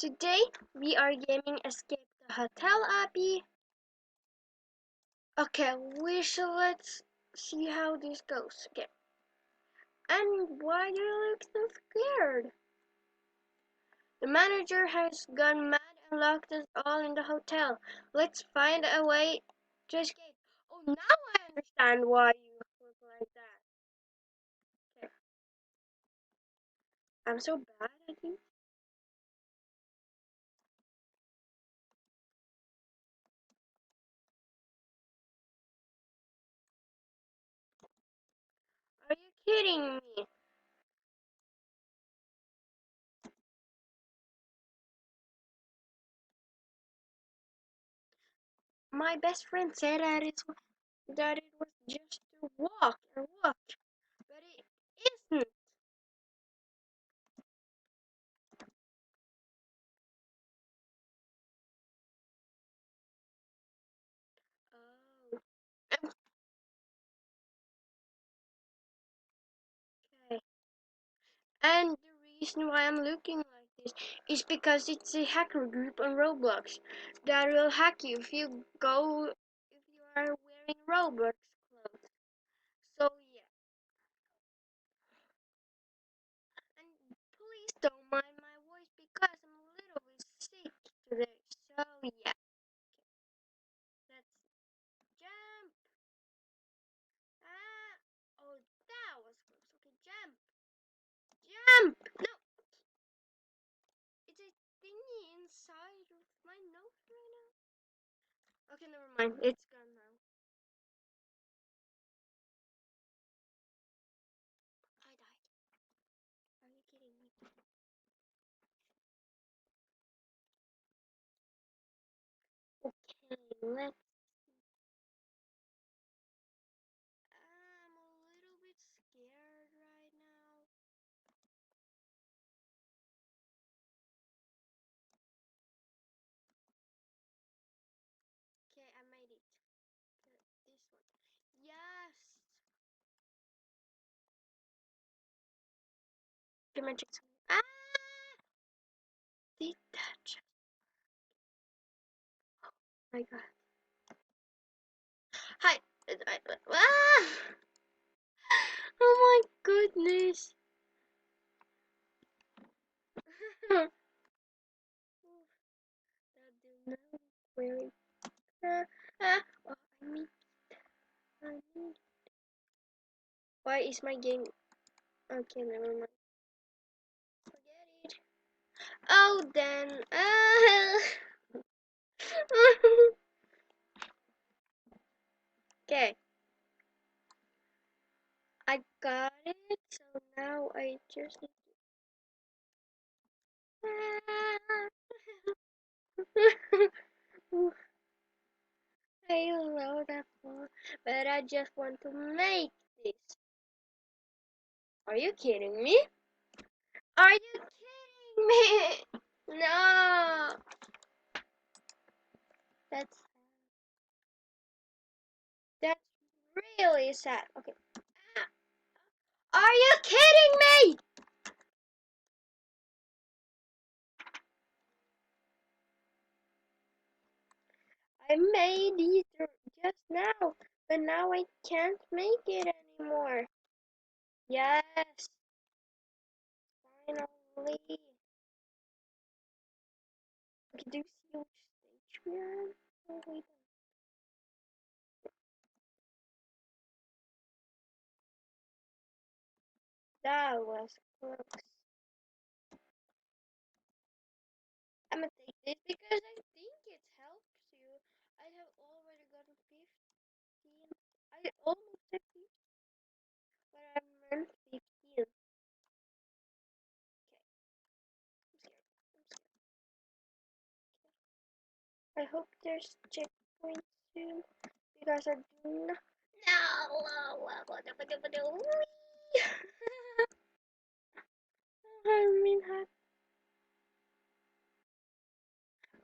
Today we are gaming Escape the Hotel Obby. Okay, let's see how this goes. Okay. And why do you look so scared? The manager has gone mad and locked us all in the hotel. Let's find a way to escape. Oh, now I understand why you look like that. Okay. I'm so bad at you. Are you kidding me? My best friend said that it was just to walk and walk, but it isn't. Oh, okay. And the reason why I'm looking like this is because it's a hacker group on Roblox that will hack you if you are wearing Roblox clothes. So yeah, and please don't mind my voice because I'm a little bit sick today. So yeah, let's jump. Ah, oh that was close. Okay, jump, jump. No, it's a thingy inside of my nose right now. Okay, never mind. It's gone now. I died. Are you kidding me? Okay, let's. I'm a little bit scared right now. Okay, I made it. This one. Yes! The magic something. Ah! Did that just. Oh my god. Hi! Ah! Oh my goodness! That did not very. Oh, I need. Why is my game. Okay, never mind. Forget it. Oh, then. Okay, I got it. So now I just need to. I love that one, but I just want to make this. Are you kidding me? Are you kidding me? No, that's that's really sad. Okay. Are you kidding me? I made it just now, but now I can't make it anymore. Yes, finally. Okay, do you see which stage we are on? Oh, wait. That was close. I'm gonna take this because I think it helps you. I have already gotten 15. I almost said 50, but I meant 15. Okay, I'm scared. I'm scared. Okay. I hope there's checkpoints soon because I do not. No! I mean,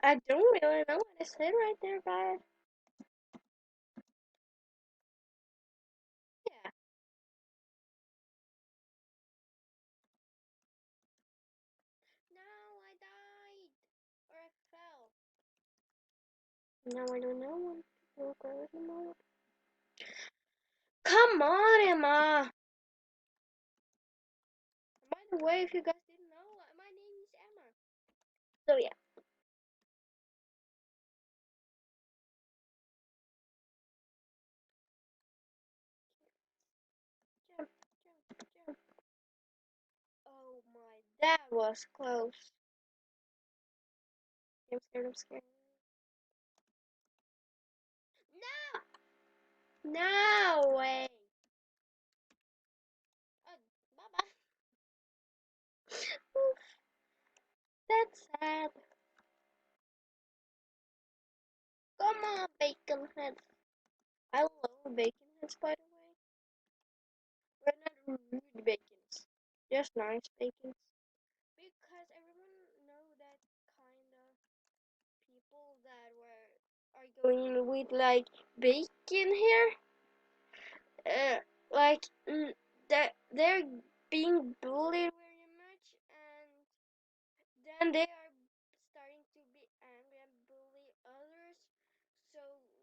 I don't really know what I said right there, guys. Yeah. No, I died. Now I don't know when to go garden mode. Come on, Emma! By the way, if you guys didn't know, my name is Emma. So yeah. Jump, jump, jump. Oh my, that was close. I'm scared, I'm scared. No! No way! Oh, bye-bye. That's sad. Come on, bacon heads. I love bacon heads, by the way. We're not rude bacons. Just nice bacons. Because everyone know that kind of people that are going with like bacon here. Like that they're being bullied very much, and then they are starting to be angry and bully others. So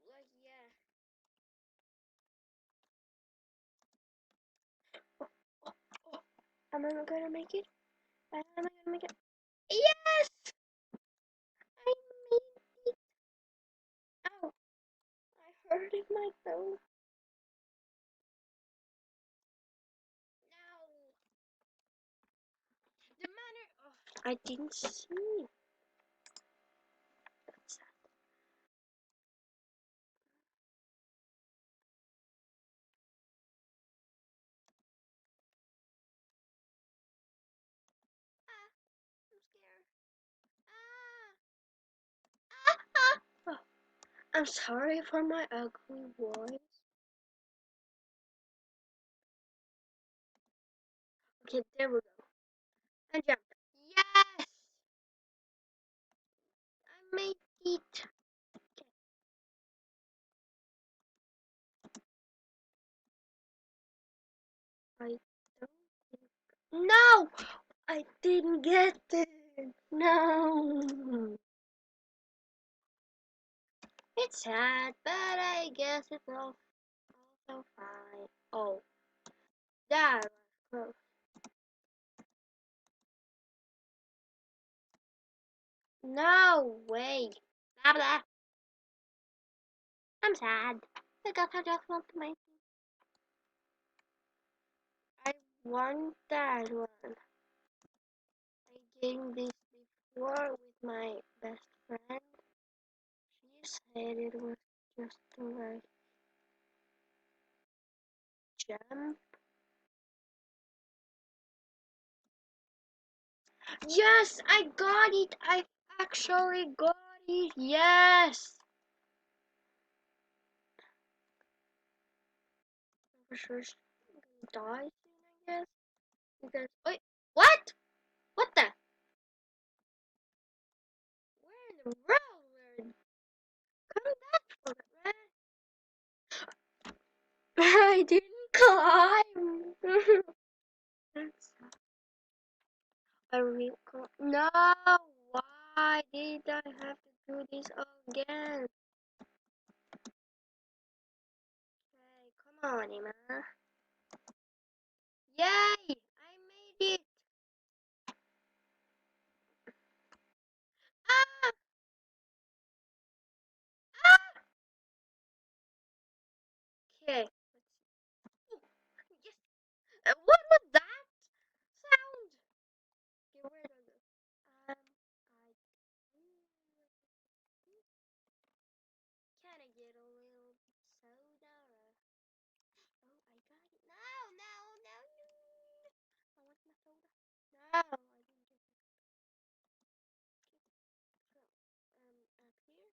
like yeah. Oh, oh, am I gonna make it? Am I gonna make it? Yes! I made it! Ow! I hurted my toe. No! The manner. Oh, I didn't see. That's sad. Ah, I'm scared. Ah! Ah! Ah! Oh, I'm sorry for my ugly voice. Okay, there we go. And jump. Yes! I made it. Okay. I don't think. No! I didn't get it. No. It's sad, but I guess it's all also fine. Oh, that was close. No way. Blah blah. I'm sad because I just want to make. I want that one. I gamed this before with my best friend. She said it was just like jump. Yes, I got it. I actually got it. Yes. For sure, she's gonna die soon, I guess. Because wait, what? What the? Where in the world? Where? Come back for that, right? I didn't climb. That's a real no. Why did I have to do this again? Okay, come on, Emma. Yay! I made it. Ah! Ah! Okay. Yes. What was that sound? Okay, where do I go? I can I get a little soda? Oh, I got it. No, no, no, no. I want my soda. No, I didn't get it. Okay, so up here and right here.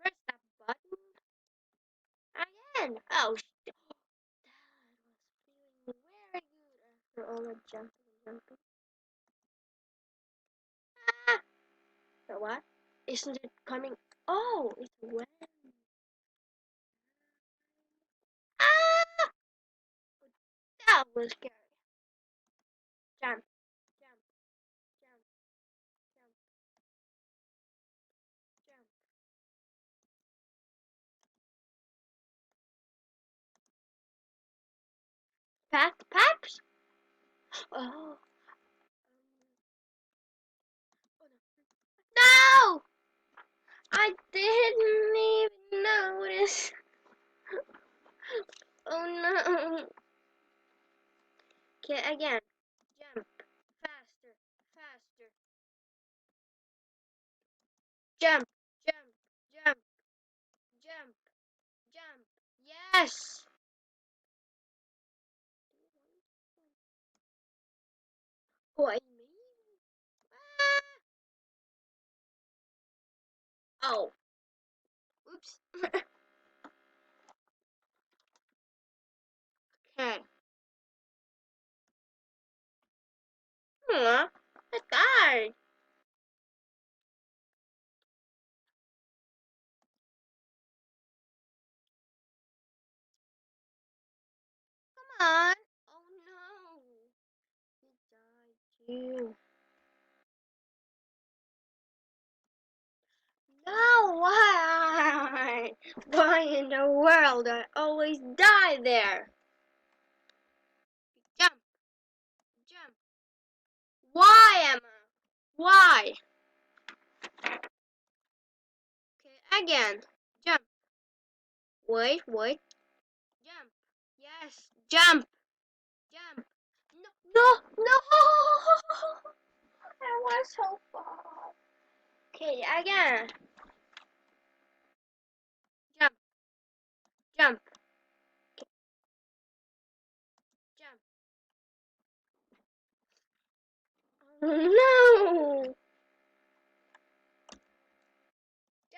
Press that button again. Oh, that was feeling very good after all the jumping and jumping. Ah! So what? Isn't it coming? Oh, it's when. was scared. Jump, jump, jump, jump, jump. Paps? Oh. No! I didn't even notice. Oh no. Okay, again. Jump. Faster. Faster. Jump. Jump. Jump. Jump. Jump. Yes. Why me? Ah. Oh. Oops. Okay. Aw, I died. Come on. Oh no. He died too. No, why? Why in the world I always die there? Jump, jump. Why, Emma? Why? Okay, again. Jump. Wait. Jump. Yes, jump. Jump. No, no. I was so far. Okay, again. Jump, jump, jump. No.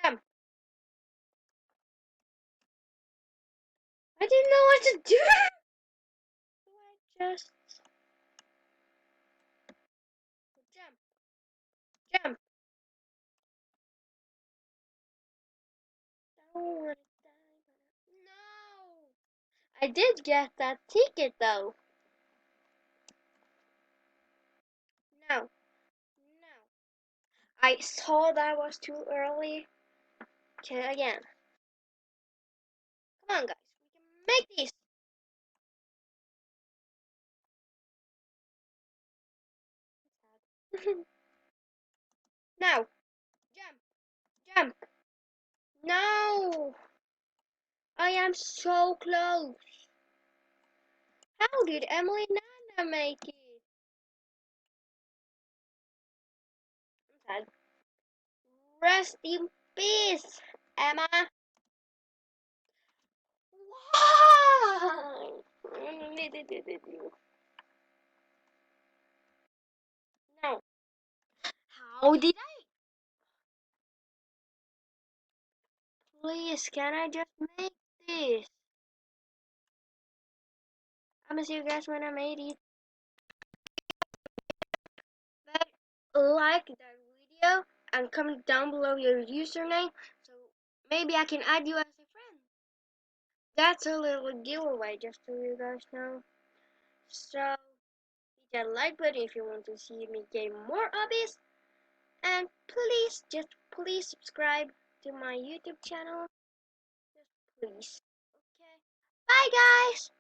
Jump. I didn't know what to do. I just jump, jump. No. I did get that ticket though. No, no. I saw that was too early. Okay, again. Come on, guys. We can make this. Now, jump, jump. No, I am so close. How did Emily Nana make it? I'm sad. Rest in peace, Emma. Why? No. How did I? Please, can I just make this? I'm gonna see you guys when I made it. But like that video and comment down below your username so maybe I can add you as a friend. That's a little giveaway just so you guys know. So hit that like button if you want to see me game more obbies. And please subscribe to my YouTube channel. Just please. Okay. Bye guys!